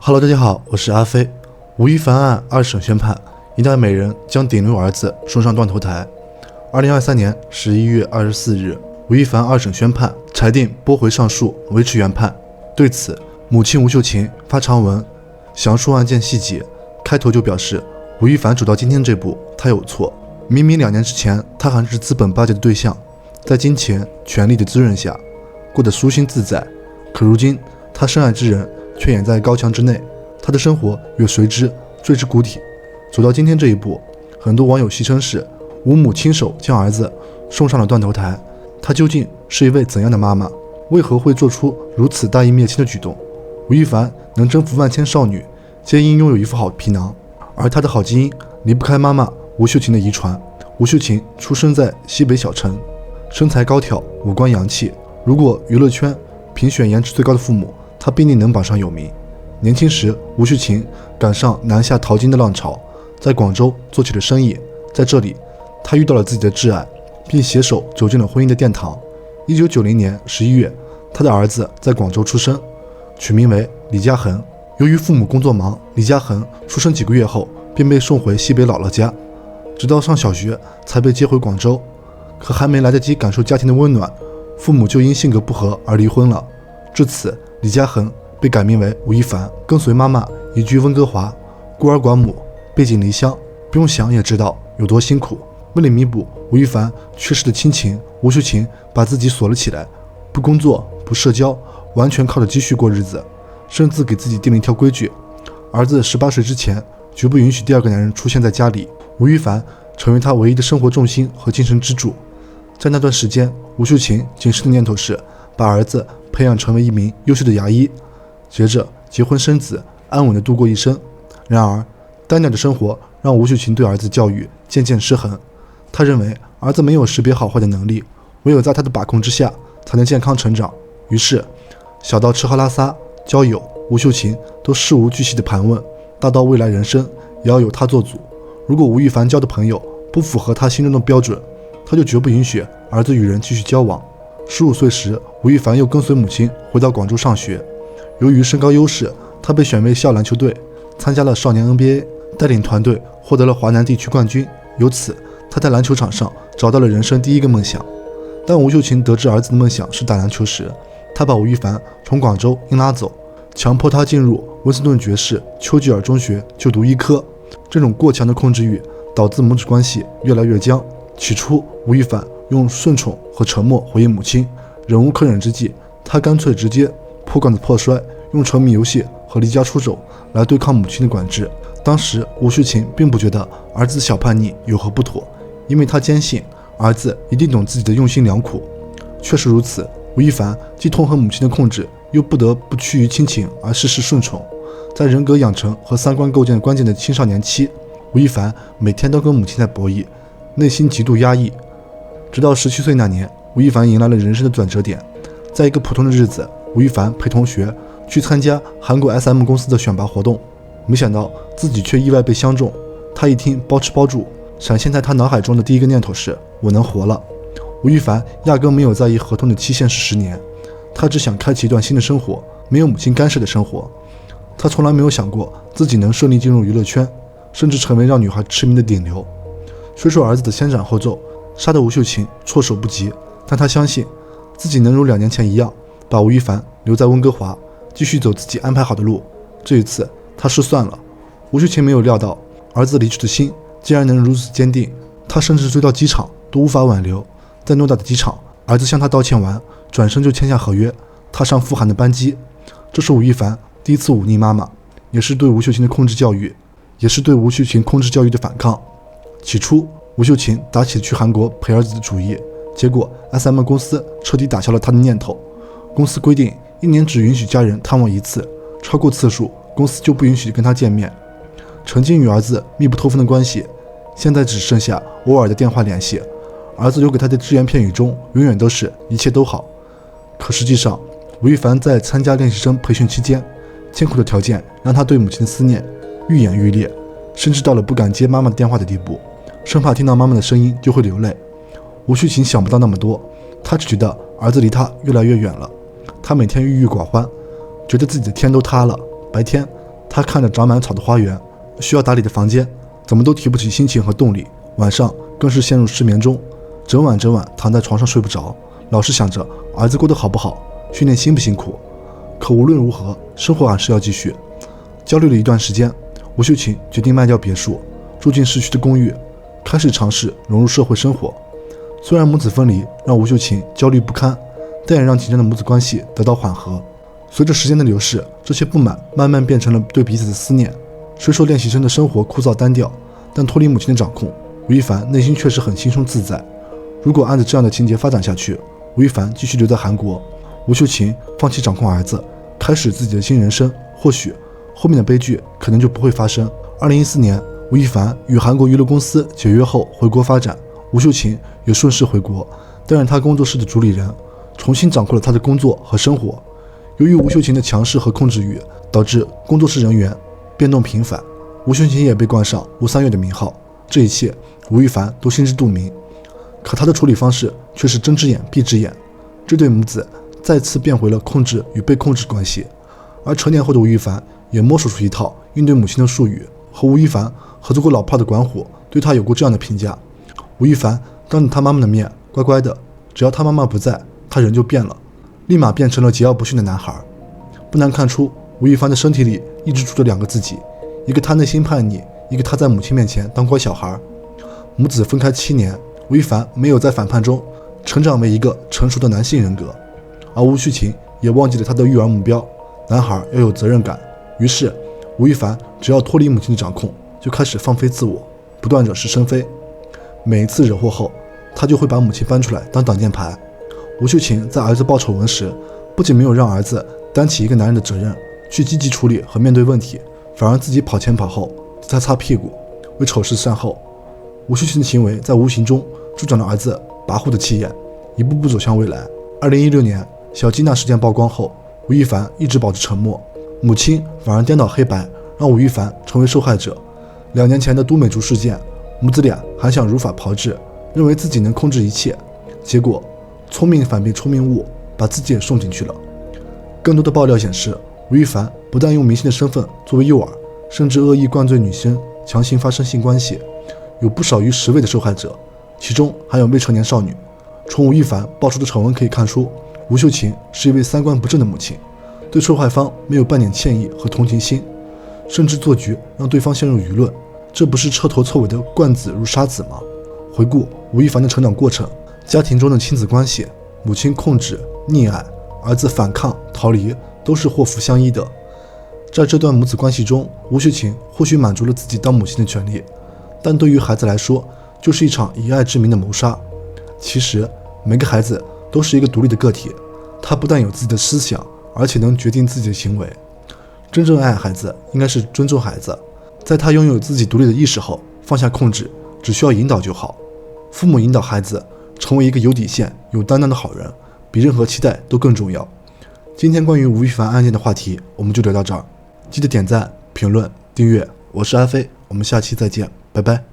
Hello， 大家好，我是阿飞。吴亦凡案二审宣判，一代美人将顶流儿子送上断头台。2023年11月24日，吴亦凡二审宣判，裁定驳回上诉，维持原判。对此，母亲吴秀琴发长文详述案件细节，开头就表示，吴亦凡走到今天这步，他有错。明明2年之前，他还是资本巴结的对象，在金钱、权力的滋润下，过得舒心自在。可如今，他深爱之人却掩在高墙之内，他的生活也随之坠至谷底。走到今天这一步，很多网友戏称是吴母亲手将儿子送上了断头台。她究竟是一位怎样的妈妈？为何会做出如此大义灭亲的举动？吴亦凡能征服万千少女，皆因拥有一副好皮囊，而他的好基因离不开妈妈吴秀琴的遗传。吴秀琴出生在西北小城，身材高挑，五官洋气。如果娱乐圈评选颜值最高的父母，他必定能榜上有名。年轻时，吴秀琴赶上南下淘金的浪潮，在广州做起了生意。在这里，他遇到了自己的挚爱，并携手走进了婚姻的殿堂。1990年11月，他的儿子在广州出生，取名为李嘉恒。由于父母工作忙，李嘉恒出生几个月后便被送回西北姥姥家，直到上小学才被接回广州。可还没来得及感受家庭的温暖，父母就因性格不合而离婚了。至此，李嘉恒被改名为吴亦凡，跟随妈妈移居温哥华，孤儿寡母，背井离乡，不用想也知道有多辛苦。为了弥补吴亦凡缺失的亲情，吴秀琴把自己锁了起来，不工作，不社交，完全靠着积蓄过日子，甚至给自己定了一条规矩：儿子18岁之前，绝不允许第二个男人出现在家里。吴亦凡成为他唯一的生活重心和精神支柱。在那段时间，吴秀琴仅剩的念头是把儿子培养成为一名优秀的牙医，接着结婚生子，安稳地度过一生。然而，单调的生活让吴秀琴对儿子教育渐渐失衡。她认为儿子没有识别好坏的能力，唯有在她的把控之下才能健康成长。于是，小到吃喝拉撒、交友，吴秀琴都事无巨细地盘问；大到未来人生，也要有她做主。如果吴亦凡交的朋友不符合他心中的标准，他就绝不允许儿子与人继续交往。15岁时，吴亦凡又跟随母亲回到广州上学。由于身高优势，他被选为校篮球队，参加了少年 NBA， 带领团队获得了华南地区冠军。由此，他在篮球场上找到了人生第一个梦想。当吴秀琴得知儿子的梦想是打篮球时，他把吴亦凡从广州硬拉走，强迫他进入温斯顿爵士丘吉尔中学就读医科。这种过强的控制欲导致母子关系越来越僵。起初，吴亦凡用顺从和沉默回应母亲，忍无可忍之际，他干脆直接破罐子破摔，用沉迷游戏和离家出走来对抗母亲的管制。当时，吴秀琴并不觉得儿子小叛逆有何不妥，因为他坚信儿子一定懂自己的用心良苦。确实如此，吴亦凡既痛恨母亲的控制，又不得不趋于亲情而事事顺从。在人格养成和三观构建关键的青少年期，吴亦凡每天都跟母亲在博弈，内心极度压抑。直到17岁那年，吴亦凡迎来了人生的转折点。在一个普通的日子，吴亦凡陪同学去参加韩国 SM 公司的选拔活动，没想到自己却意外被相中。他一听包吃包住，闪现在他脑海中的第一个念头是我能活了。吴亦凡压根没有在意合同的期限是10年，他只想开启一段新的生活，没有母亲干涉的生活。他从来没有想过自己能顺利进入娱乐圈，甚至成为让女孩痴迷的顶流。虽说儿子的先斩后奏杀得吴秀琴措手不及，但他相信自己能如2年前一样，把吴亦凡留在温哥华，继续走自己安排好的路。这一次他失算了。吴秀琴没有料到儿子离去的心竟然能如此坚定，他甚至追到机场都无法挽留。在诺大的机场，儿子向他道歉完，转身就签下合约，踏上赴韩的班机。这是吴亦凡第一次忤逆妈妈，也是对吴秀琴的控制教育，也是对吴秀琴控制教育的反抗。起初，吴秀琴打起了去韩国陪儿子的主意，结果 SM 公司彻底打消了他的念头。公司规定1年只允许家人探望1次，超过次数，公司就不允许跟他见面。曾经与儿子密不透风的关系，现在只剩下偶尔的电话联系。儿子留给他的只言片语中，永远都是一切都好。可实际上，吴亦凡在参加练习生培训期间，艰苦的条件让他对母亲的思念愈演愈烈，甚至到了不敢接妈妈的电话的地步，生怕听到妈妈的声音就会流泪。吴秀琴想不到那么多，她只觉得儿子离她越来越远了。她每天郁郁寡欢，觉得自己的天都塌了。白天他看着长满草的花园，需要打理的房间，怎么都提不起心情和动力，晚上更是陷入失眠中，整晚躺在床上睡不着，老是想着儿子过得好不好，训练辛不辛苦。可无论如何，生活还是要继续。焦虑了一段时间，吴秀琴决定卖掉别墅，住进市区的公寓，开始尝试融入社会生活。虽然母子分离让吴秀琴焦虑不堪，但也让紧张的母子关系得到缓和。随着时间的流逝，这些不满慢慢变成了对彼此的思念。虽说练习生的生活枯燥单调，但脱离母亲的掌控，吴亦凡内心确实很轻松自在。如果按照这样的情节发展下去，吴亦凡继续留在韩国，吴秀琴放弃掌控儿子，开始自己的新人生，或许后面的悲剧可能就不会发生。2014年，吴亦凡与韩国娱乐公司解约后回国发展，吴秀琴也顺势回国，担任他工作室的主理人，重新掌控了他的工作和生活。由于吴秀琴的强势和控制欲，导致工作室人员变动频繁，吴秀琴也被冠上吴三月的名号。这一切吴亦凡都心知肚明，可他的处理方式却是睁只眼闭只眼，这对母子再次变回了控制与被控制关系。而成年后的吴亦凡也摸索出一套应对母亲的术语。和吴亦凡合作过老炮的管虎对他有过这样的评价：吴亦凡当着他妈妈的面乖乖的，只要他妈妈不在，他人就变了，立马变成了桀骜不驯的男孩。不难看出，吴亦凡的身体里一直住着两个自己，一个他内心叛逆，一个他在母亲面前当乖小孩。母子分开7年，吴亦凡没有在反叛中成长为一个成熟的男性人格，而吴秀琴也忘记了他的育儿目标，男孩要有责任感。于是吴亦凡只要脱离母亲的掌控，就开始放飞自我，不断惹是生非。每一次惹祸后，他就会把母亲搬出来当挡箭牌。吴秀琴在儿子爆丑闻时，不仅没有让儿子担起一个男人的责任，去积极处理和面对问题，反而自己跑前跑后替他擦屁股，为丑事善后。吴秀琴的行为在无形中助长了儿子跋扈的气焰，一步步走向未来。2016年小基娜事件曝光后，吴亦凡一直保持沉默，母亲反而颠倒黑白，让吴亦凡成为受害者。2年前的都美竹事件，母子俩还想如法炮制，认为自己能控制一切，结果聪明反被聪明误，把自己也送进去了。更多的爆料显示，吴亦凡不但用明星的身份作为诱饵，甚至恶意灌醉女生，强行发生性关系，有不少于10位的受害者，其中还有未成年少女。从吴亦凡爆出的丑闻可以看出，吴秀琴是一位三观不正的母亲，对受害方没有半点歉意和同情心，甚至做局让对方陷入舆论，这不是彻头彻尾的惯子如杀子吗？回顾吴亦凡的成长过程，家庭中的亲子关系，母亲控制、溺爱，儿子反抗、逃离，都是祸福相依的。在这段母子关系中，吴秀琴或许满足了自己当母亲的权利，但对于孩子来说，就是一场以爱之名的谋杀。其实，每个孩子都是一个独立的个体，他不但有自己的思想，而且能决定自己的行为。真正爱孩子，应该是尊重孩子，在他拥有自己独立的意识后，放下控制，只需要引导就好。父母引导孩子成为一个有底线、有担当的好人，比任何期待都更重要。今天关于吴亦凡案件的话题，我们就聊到这儿。记得点赞、评论、订阅，我是阿飞，我们下期再见，拜拜。